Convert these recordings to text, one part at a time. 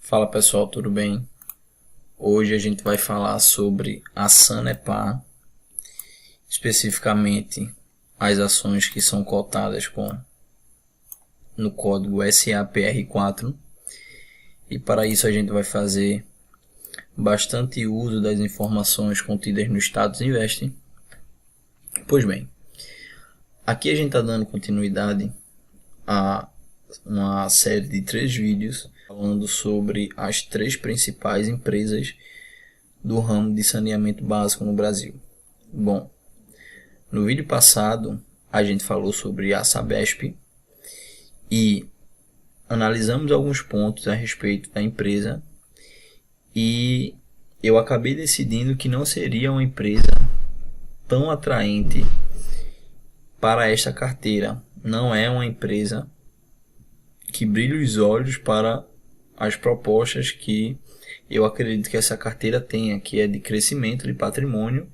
Fala pessoal, tudo bem? Hoje a gente vai falar sobre a Sanepar, especificamente as ações que são cotadas no código SAPR4, e para isso a gente vai fazer bastante uso das informações contidas no Status Invest. Pois bem, aqui a gente está dando continuidade a uma série de 3 vídeos falando sobre as 3 principais empresas do ramo de saneamento básico no Brasil. Bom, no vídeo passado a gente falou sobre a Sabesp e analisamos alguns pontos a respeito da empresa, e eu acabei decidindo que não seria uma empresa tão atraente para esta carteira. Não é uma empresa que brilha os olhos para as propostas que eu acredito que essa carteira tenha, que é de crescimento de patrimônio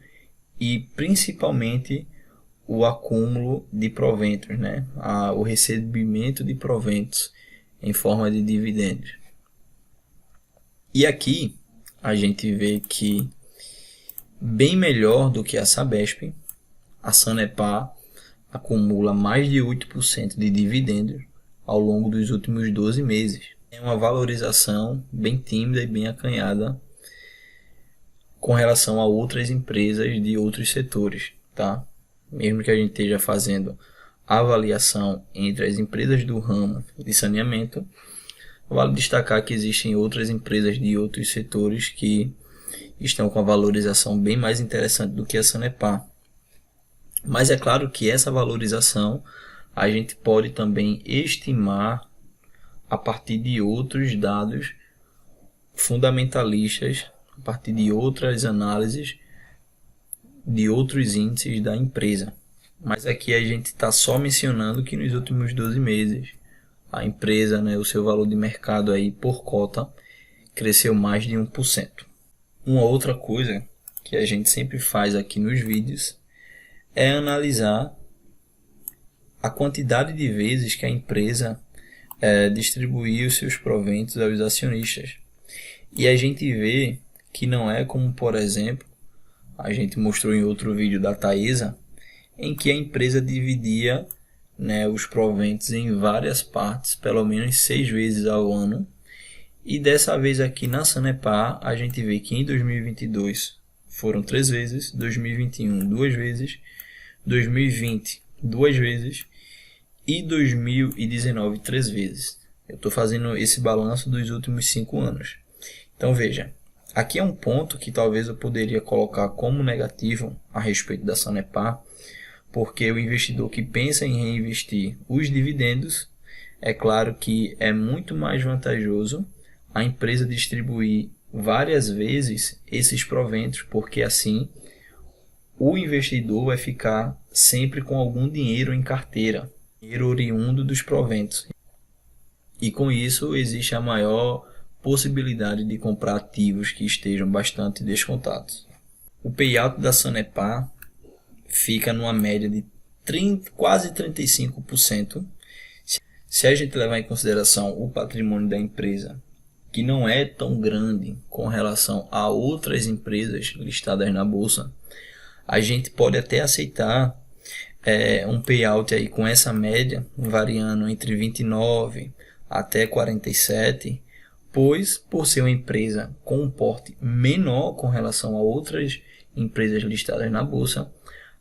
e principalmente o acúmulo de proventos, né? O recebimento de proventos em forma de dividendos. E aqui a gente vê que, bem melhor do que a Sabesp, a Sanepar acumula mais de 8% de dividendos ao longo dos últimos 12 meses. É uma valorização bem tímida e bem acanhada com relação a outras empresas de outros setores, tá? Mesmo que a gente esteja fazendo avaliação entre as empresas do ramo de saneamento, vale destacar que existem outras empresas de outros setores que estão com a valorização bem mais interessante do que a Sanepar. Mas é claro que essa valorização a gente pode também estimar a partir de outros dados fundamentalistas, a partir de outras análises de outros índices da empresa. Mas aqui a gente está só mencionando que nos últimos 12 meses a empresa, o seu valor de mercado aí por cota cresceu mais de 1%. Uma outra coisa que a gente sempre faz aqui nos vídeos é analisar a quantidade de vezes que a empresa distribuiu os seus proventos aos acionistas. E a gente vê que não é como, por exemplo, a gente mostrou em outro vídeo da Taesa, em que a empresa dividia os proventos em várias partes, pelo menos 6 vezes ao ano. E dessa vez aqui na Sanepar, a gente vê que em 2022 foram 3 vezes, 2021 2 vezes, 2020 2 vezes e 2019 3 vezes. Eu estou fazendo esse balanço dos últimos 5 anos. Então veja, aqui é um ponto que talvez eu poderia colocar como negativo a respeito da Sanepar, porque o investidor que pensa em reinvestir os dividendos, é claro que é muito mais vantajoso a empresa distribuir várias vezes esses proventos, porque assim o investidor vai ficar sempre com algum dinheiro em carteira, dinheiro oriundo dos proventos. E com isso existe a maior possibilidade de comprar ativos que estejam bastante descontados. O payout da Sanepar fica numa média de quase 35%. Se a gente levar em consideração o patrimônio da empresa, que não é tão grande com relação a outras empresas listadas na bolsa, a gente pode até aceitar um payout aí com essa média variando entre 29 até 47, pois por ser uma empresa com um porte menor com relação a outras empresas listadas na bolsa,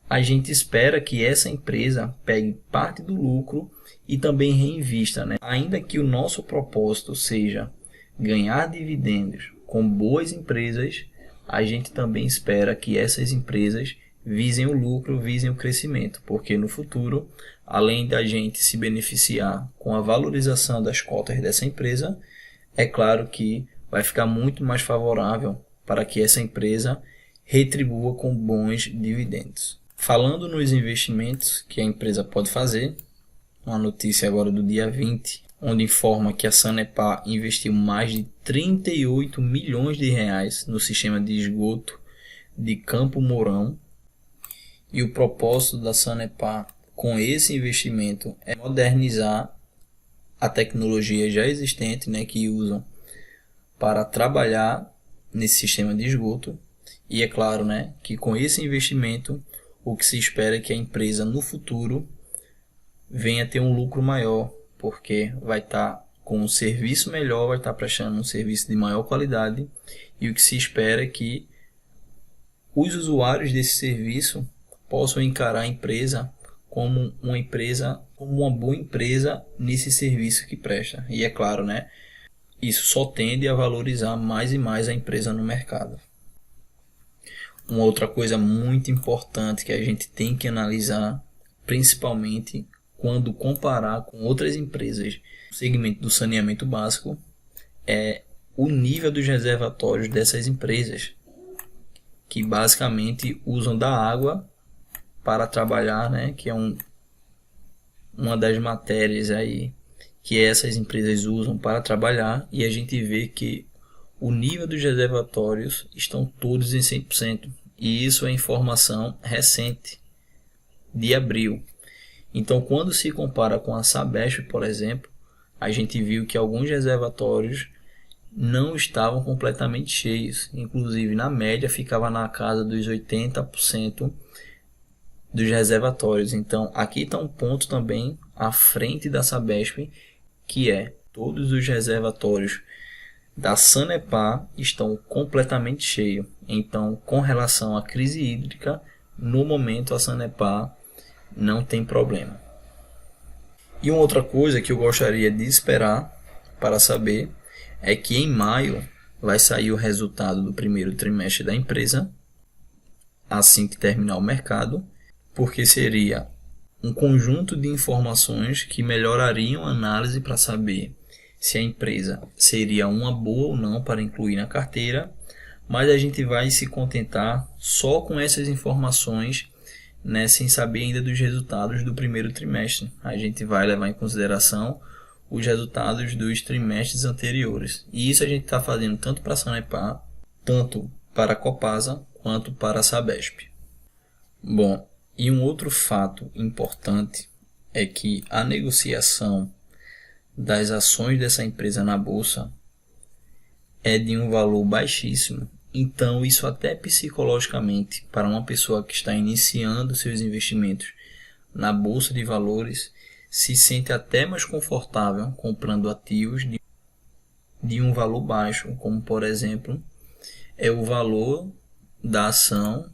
a gente espera que essa empresa pegue parte do lucro e também reinvista, Ainda que o nosso propósito seja ganhar dividendos com boas empresas, a gente também espera que essas empresas visem o lucro, visem o crescimento, porque no futuro, além da gente se beneficiar com a valorização das cotas dessa empresa, é claro que vai ficar muito mais favorável para que essa empresa retribua com bons dividendos. Falando nos investimentos que a empresa pode fazer, uma notícia agora do dia 20, onde informa que a Sanepar investiu mais de 38 milhões de reais no sistema de esgoto de Campo Mourão. E o propósito da Sanepar com esse investimento é modernizar a tecnologia já existente, que usam para trabalhar nesse sistema de esgoto. E é claro, né, que com esse investimento, o que se espera é que a empresa no futuro venha ter um lucro maior, porque vai estar com um serviço melhor, vai estar prestando um serviço de maior qualidade, e o que se espera é que os usuários desse serviço possam encarar a empresa como uma boa empresa nesse serviço que presta. E é claro, né, isso só tende a valorizar mais e mais a empresa no mercado. Uma outra coisa muito importante que a gente tem que analisar, principalmente quando comparar com outras empresas no segmento do saneamento básico, é o nível dos reservatórios dessas empresas, que basicamente usam da água para trabalhar, né, que é uma das matérias aí que essas empresas usam para trabalhar, e a gente vê que o nível dos reservatórios estão todos em 100%, e isso é informação recente, de abril. Então, quando se compara com a Sabesp, por exemplo, a gente viu que alguns reservatórios não estavam completamente cheios, inclusive na média ficava na casa dos 80% dos reservatórios. Então, aqui está um ponto também à frente da Sabesp, que é todos os reservatórios da Sanepar estão completamente cheios. Então, com relação à crise hídrica, no momento a Sanepar não tem problema. E uma outra coisa que eu gostaria de esperar para saber é que em maio vai sair o resultado do primeiro trimestre da empresa, assim que terminar o mercado, porque seria um conjunto de informações que melhorariam a análise para saber se a empresa seria uma boa ou não para incluir na carteira, mas a gente vai se contentar só com essas informações, né, sem saber ainda dos resultados do primeiro trimestre. A gente vai levar em consideração os resultados dos trimestres anteriores. E isso a gente está fazendo tanto para a Sanepar, tanto para a Copasa, quanto para a Sabesp. Bom, e um outro fato importante é que a negociação das ações dessa empresa na bolsa é de um valor baixíssimo. Então, isso até psicologicamente, para uma pessoa que está iniciando seus investimentos na bolsa de valores, se sente até mais confortável comprando ativos de um valor baixo, como por exemplo é o valor da ação,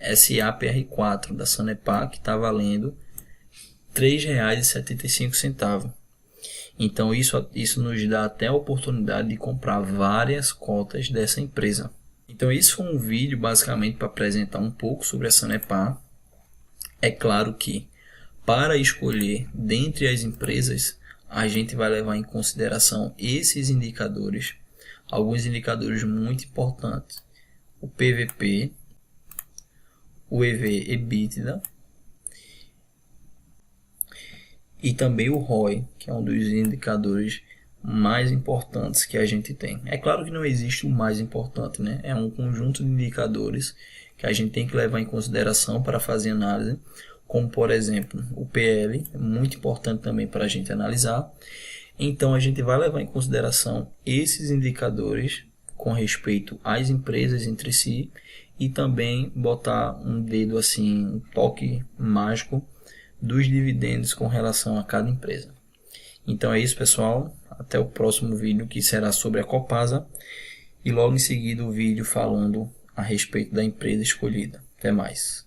SAPR4 da Sanepar, que está valendo R$ 3,75. Então isso nos dá até a oportunidade de comprar várias cotas dessa empresa. Então isso foi um vídeo basicamente para apresentar um pouco sobre a Sanepar. É claro que para escolher dentre as empresas, a gente vai levar em consideração esses indicadores, alguns indicadores muito importantes: o PVP, o EV/EBITDA e também o ROI, que é um dos indicadores mais importantes que a gente tem. É claro que não existe o mais importante, né? É um conjunto de indicadores que a gente tem que levar em consideração para fazer análise, como por exemplo o PL, é muito importante também para a gente analisar. Então a gente vai levar em consideração esses indicadores com respeito às empresas entre si, e também botar um dedo assim, um toque mágico dos dividendos com relação a cada empresa. Então é isso, pessoal, até o próximo vídeo, que será sobre a Copasa, e logo em seguida o vídeo falando a respeito da empresa escolhida. Até mais.